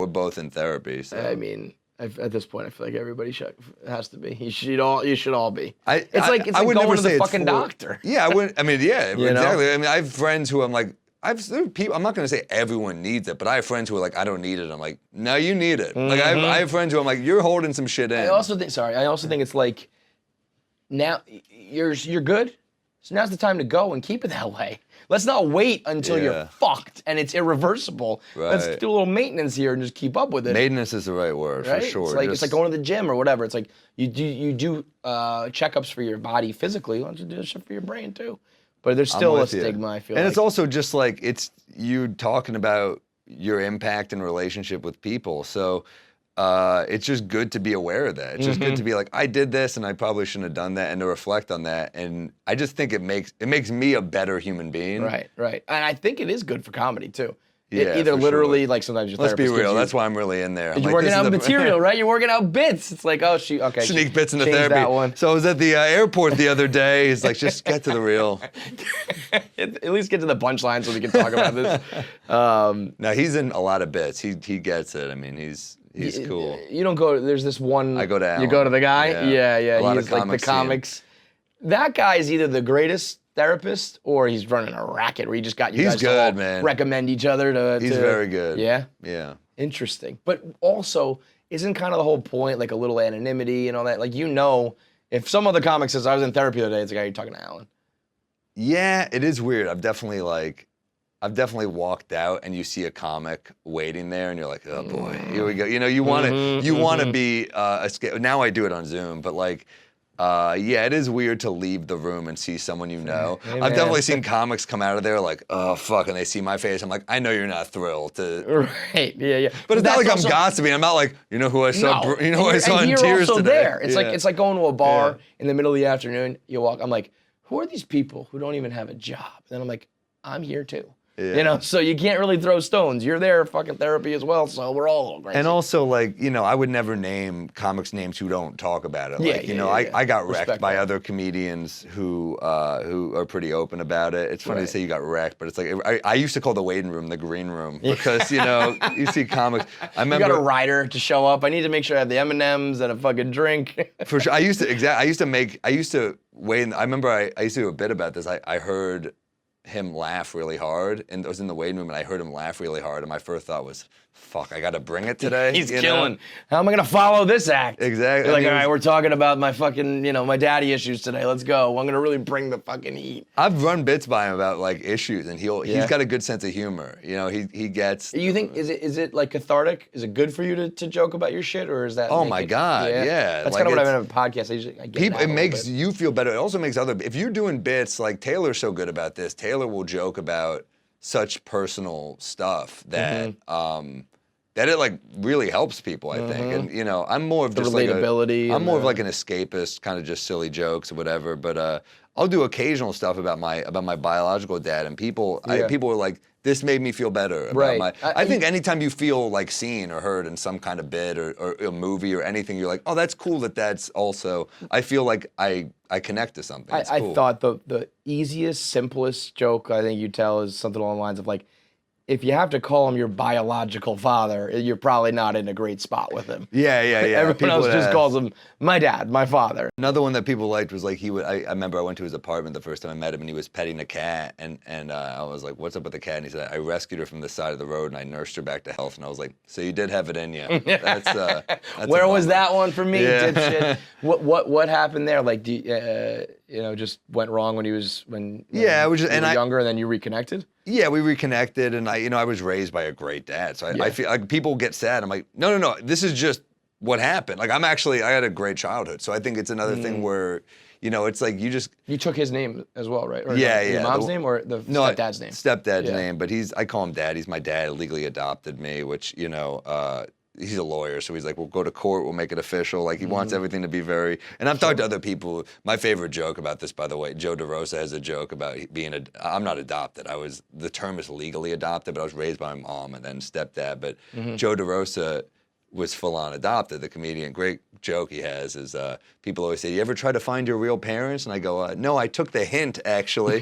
both in therapy. So. I mean, at this point, I feel like everybody has to be. You should all be. It's like going to the fucking doctor. Yeah, I wouldn't. I mean, yeah, You exactly. know? I mean, I have friends who I'm like, people. I'm not going to say everyone needs it, but I have friends who are like, I don't need it. I'm like, no, you need it. Like I have friends who I'm like, you're holding some shit in. I also think it's like, now you're good. So now's the time to go and keep it that way. Let's not wait until you're fucked and it's irreversible. Right. Let's do a little maintenance here and just keep up with it. Maintenance is the right word, right? for sure. It's like going to the gym or whatever. It's like you do checkups for your body physically. Why don't you do shit for your brain too? But there's still a stigma, I feel like. And it's also just like, it's you talking about your impact and relationship with people. So it's just good to be aware of that. It's just good to be like, I did this and I probably shouldn't have done that, and to reflect on that. And I just think it makes me a better human being. Right. And I think it is good for comedy too. Yeah, Either literally, sure. like sometimes your Let's be therapist real. gives you- That's why I'm really in there. You're working out material, right? You're working out bits. It's like, okay. Sneak bits into change therapy. That one. So I was at the airport the other day. He's like, just get to the real. At least get to the punchline so we can talk about this. No, he's in a lot of bits. He gets it. I mean, he's cool. You don't go. There's this one. I go to Alan. You go to the guy. Yeah. A lot of He's like the comics comics. That guy is either the greatest therapist or he's running a racket where he just got you guys to all man. recommend each other to. He's very good. Yeah. Yeah. Interesting, but also isn't kind of the whole point like a little anonymity and all that? Like, if some other comic says I was in therapy the other day, it's like, are you talking to Alan? Yeah, it is weird. I've definitely walked out and you see a comic waiting there and you're like, oh boy, here we go. You know, you want to be now I do it on Zoom, but like, yeah, it is weird to leave the room and see someone you know. Hey, I've definitely seen comics come out of there like, oh fuck, and they see my face. I'm like, I know you're not thrilled to. Right. Yeah. But it's not like I'm gossiping. I'm not like, you know who I saw. No. You know who I saw in you're tears also today. there. It's like going to a bar in the middle of the afternoon. You walk. I'm like, who are these people who don't even have a job? And then I'm like, I'm here too. Yeah. You know, so you can't really throw stones. You're there fucking therapy as well, so we're all a little crazy. And also, like, you know, I would never name comics names who don't talk about it. Like, I got wrecked by other comedians who are pretty open about it. It's funny to say you got wrecked, but it's like, I used to call the waiting room the green room because, you know, you see comics. I remember. You got a rider to show up. I need to make sure I have the M&Ms and a fucking drink. For sure. I used to wait. I remember I used to do a bit about this. I heard him laugh really hard, and I was in the waiting room and I heard him laugh really hard, and my first thought was, fuck, I gotta bring it today. He's killing. How am I gonna follow this act? Exactly. You're like, all right, we're talking about my fucking, my daddy issues today. Let's go. I'm gonna really bring the fucking heat. I've run bits by him about like issues, and he's got a good sense of humor. You know, he gets. You think is it like cathartic? Is it good for you to joke about your shit, or is that? Oh my God, yeah. That's like kind of what I meant in a podcast. I get it makes you feel better. It also makes if you're doing bits, like Taylor's so good about this. Taylor will joke about such personal stuff that that it like really helps people, I think. And you know, I'm more of the just relatability. I'm more of like an escapist, kind of just silly jokes or whatever. But I'll do occasional stuff about my biological dad, and people are like, this made me feel better about I think anytime you feel like seen or heard in some kind of bit or a movie or anything, you're like, oh, that's cool that's also, I feel like I connect to something. It's cool. I thought the easiest, simplest joke I think you tell is something along the lines of like, if you have to call him your biological father, you're probably not in a great spot with him. Yeah. Everyone else just calls him my dad, my father. Another one that people liked was like I remember I went to his apartment the first time I met him, and he was petting a cat, and I was like, what's up with the cat? And he said, I rescued her from the side of the road and I nursed her back to health. And I was like, so you did have it in you. That's where was that one for me, Yeah. dipshit? What happened there? Like, do just went wrong when when you were younger, and then you reconnected? Yeah, we reconnected, and I was raised by a great dad, so I feel like people get sad. I'm like, no, this is just what happened. Like I had a great childhood, so I think it's another thing where, it's like you took his name as well, right? Or yeah. Your mom's name or the stepdad's name? Stepdad's name, but I call him Dad. He's my dad. Legally adopted me, which he's a lawyer, so he's like, we'll go to court, we'll make it official. Like, he wants everything to be very... And I've talked to other people. My favorite joke about this, by the way, Joe DeRosa has a joke about being I'm not adopted. The term is legally adopted, but I was raised by my mom and then stepdad. But Joe DeRosa was full-on adopted, the comedian. Great joke he has is people always say, you ever try to find your real parents? And I go, no, I took the hint, actually.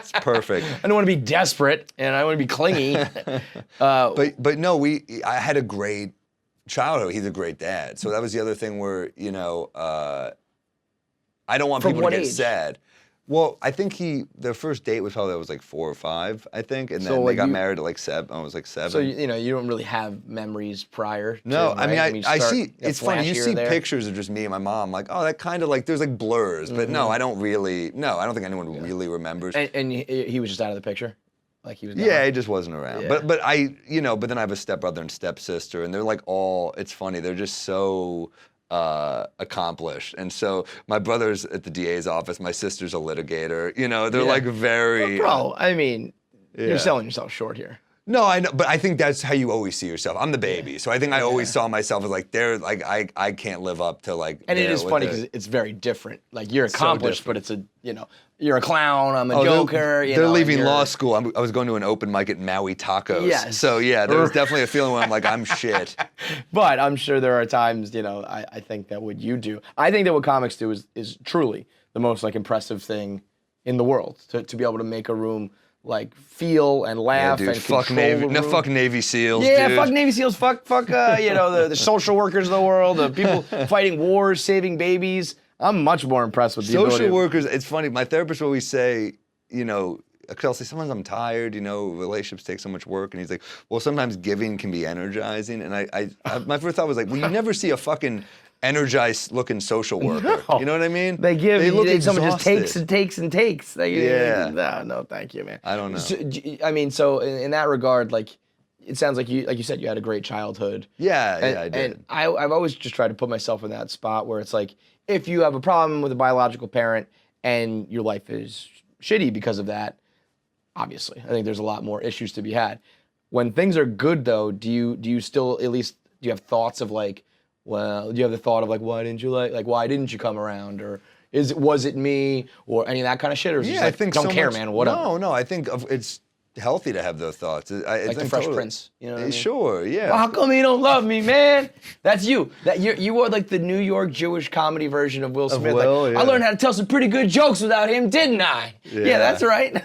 It's perfect. I don't want to be desperate, and I want to be clingy. But no, I had a great childhood. He's a great dad. So that was the other thing where, I don't want From people what to get age? sad. Well, I think their first date was probably, I was like 4 or 5, I think. And then So, they like, got married at like 7. I was like 7. So you don't really have memories prior. No, to, I mean, right? I see, get it's funny, you flash here see or there. pictures of just me and my mom, like, oh, that kind of like, there's like blurs. But no, I don't think anyone really remembers. And he was just out of the picture? Like he was gone? Yeah, he just wasn't around. Yeah. But but then I have a stepbrother and stepsister, and they're like it's funny, they're just so accomplished. And so my brother's at the DA's office, my sister's a litigator, they're like very... Bro, I mean, you're selling yourself short here. No, I know, but I think that's how you always see yourself. I'm the baby, so I think I always saw myself as like, I can't live up to like... And it is funny because it's very different. Like you're accomplished, but it's you're a clown, I'm a joker. They're leaving law school. I was going to an open mic at Maui Tacos. Yes. So yeah, there was definitely a feeling where I'm like, I'm shit. But I'm sure there are times, I think that what you do, I think that what comics do is truly the most like impressive thing in the world. To be able to make a room like feel and laugh dude, and fuck control Navy, the room. fuck Navy SEALs, Yeah, dude. fuck Navy SEALs, fuck the social workers of the world, the people fighting wars, saving babies. I'm much more impressed with the ability Social of- workers, it's funny, my therapist will always say, because I'll say, sometimes I'm tired, relationships take so much work, and he's like, well, sometimes giving can be energizing, and I my first thought was like, well, you never see a fucking energized looking social worker. No. You know what I mean? They give, someone just takes exhausted. and takes and takes. No, thank you, man. I don't know. So in that regard, like, it sounds like you said, you had a great childhood. Yeah, I did. And I've always just tried to put myself in that spot where it's like, if you have a problem with a biological parent and your life is shitty because of that, obviously, I think there's a lot more issues to be had. When things are good, though, do you still at least do you have thoughts of like, well, do you have the thought of like, why didn't you come around, or was it me, or any of that kind of shit, or is it just I like, think don't so care, much, man, whatever. No, I think it's healthy to have those thoughts. Like the Fresh Prince, you know what I mean? Sure, yeah. Well, how come he don't love me, man? That's you. You are like the New York Jewish comedy version of Will Smith. Will, like, yeah. I learned how to tell some pretty good jokes without him, didn't I? Yeah, that's right.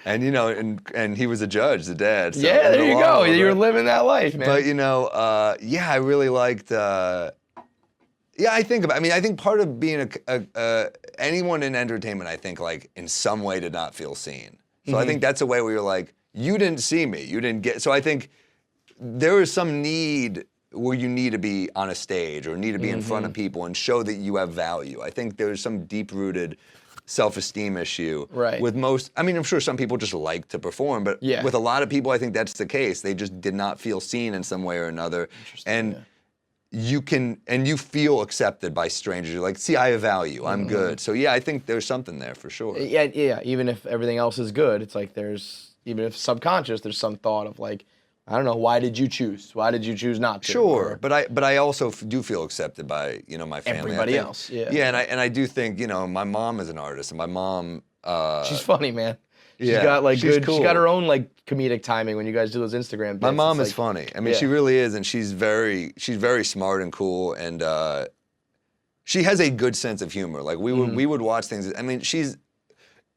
And and he was a judge, the dad. So Yeah, there you go. You were living that life, man. But I really liked. I think part of being anyone in entertainment, I think like in some way did not feel seen. So I think that's a way where you're like, you didn't see me, you didn't get. So I think there is some need where you need to be on a stage or need to be in front of people and show that you have value. I think there's some deep-rooted self-esteem issue with most. I mean, I'm sure some people just like to perform, but with a lot of people, I think that's the case. They just did not feel seen in some way or another. And you feel accepted by strangers. You're like, see, I have value. I'm good. So yeah, I think there's something there for sure. Yeah. Even if everything else is good, it's like even if subconscious, there's some thought of like, I don't know, why did you choose? Why did you choose not to? Sure, but I also do feel accepted by my family. Everybody else, yeah. Yeah, and I do think my mom is an artist, and my mom. She's funny, man. She's got She's got her own like comedic timing when you guys do those Instagram bits. My mom is funny. I mean, she really is, and she's very smart and cool, and she has a good sense of humor. Like we would watch things. I mean,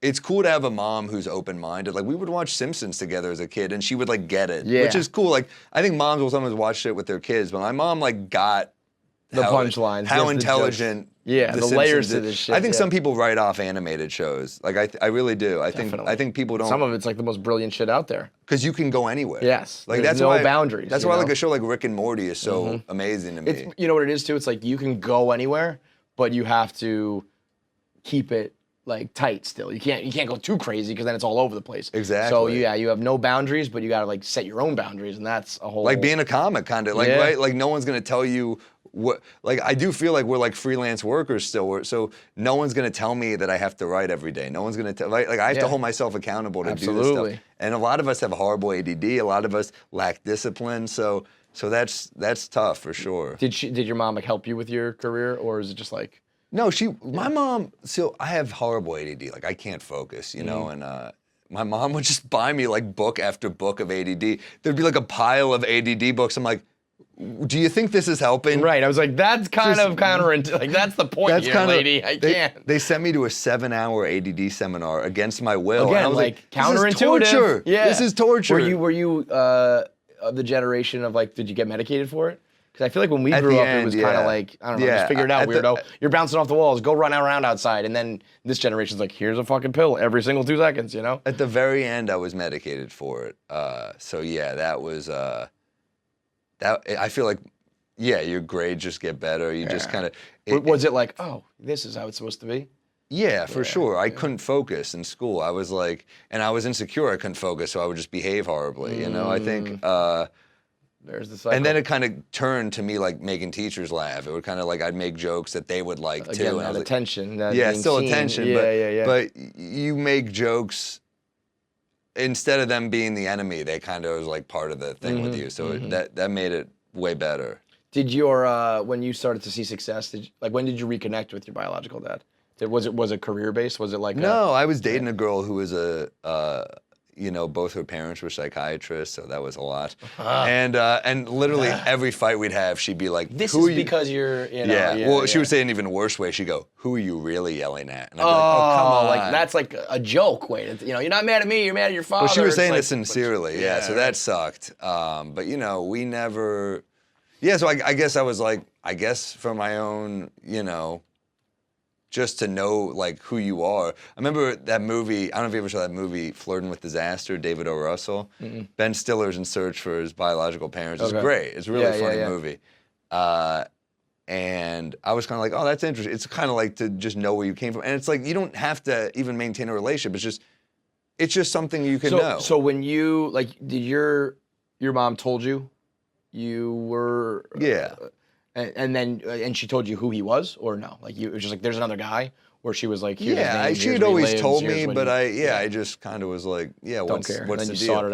it's cool to have a mom who's open-minded. Like we would watch Simpsons together as a kid, and she would like get it, which is cool. Like I think moms will sometimes watch shit with their kids, but my mom like got the punchlines, how intelligent. The layers to this shit. I think some people write off animated shows. Like I really do. I think people don't. Some of it's like the most brilliant shit out there. Because you can go anywhere. Like there's that's no boundaries. That's why like a show like Rick and Morty is so amazing to me. You know what it is too? It's like you can go anywhere, but you have to keep it like tight still. You can't go too crazy because then it's all over the place. Exactly. So you have no boundaries, but you gotta like set your own boundaries, and that's a whole like being a comic kind of right? Like no one's gonna tell you what. Like I do feel like we're like freelance workers still. So no one's gonna tell me that I have to write every day. No one's gonna tell like I have to hold myself accountable to do this stuff. And a lot of us have horrible ADD. A lot of us lack discipline. So that's tough for sure. Did your mom like help you with your career, or is it just like? No, my mom, so I have horrible ADD, like I can't focus, and my mom would just buy me like book after book of ADD. There'd be like a pile of ADD books. I'm like, do you think this is helping? Right. I was like, that's kind Just- of counterintuitive. Like, that's the point That's here, kind of, lady. I can't. They sent me to a 7-hour ADD seminar against my will. Again, and I was like this is counterintuitive. torture. Yeah. This is torture. Were you of the generation of like, did you get medicated for it? Because I feel like when we At grew the up, it end, was kind yeah. of like, I don't know, Yeah, just figure it out, at the- weirdo. You're bouncing off the walls. Go run around outside. And then this generation's like, here's a fucking pill every single 2 seconds, you know? At the very end, I was medicated for it. So yeah, that was that. I feel like, yeah, your grades just get better. You just kind of. Was it like, oh, this is how it's supposed to be? Yeah, for sure. I couldn't focus in school. I was like, and I was insecure. I couldn't focus, so I would just behave horribly. You know, I think. There's the cycle. And then it kind of turned to me like making teachers laugh. It would kind of like I'd make jokes that they would like too. Again, And I that was like, attention. That yeah, being still seen. attention. Yeah. But you make jokes instead of them being the enemy. They kind of was like part of the thing with you. So that made it way better. Did your when you started to see success? When did you reconnect with your biological dad? Was it career based? Was it like No, I was dating a girl who was both her parents were psychiatrists, so that was a lot. And literally every fight we'd have, she'd be like, This "Who is are you?" because you're, you know. Yeah. Well, she would say it in an even worse way. She'd go, "Who are you really yelling at?" And I'd be Oh, like, "Oh, come on!" like that's like a joke. Wait, you're not mad at me. You're mad at your father. Well, she was It's saying like, it sincerely, yeah. So that sucked. But we never. Yeah. So I guess I was like, for my own, just to know like who you are. I remember that movie. I don't know if you ever saw that movie, Flirting with Disaster. David O. Russell. Ben Stiller's in search for his biological parents. It's great. It's a really funny movie. And I was kind of like, oh, that's interesting. It's kind of like to just know where you came from, and it's like you don't have to even maintain a relationship. It's just something you can know. So when you did your mom told you were and she told you who he was, or no? Like it was just like there's another guy, or she was like, here's his name, she here's had where he always lives, told here's me, when but he- I just kind of was like, yeah, don't care. what's And then the you deal? sought it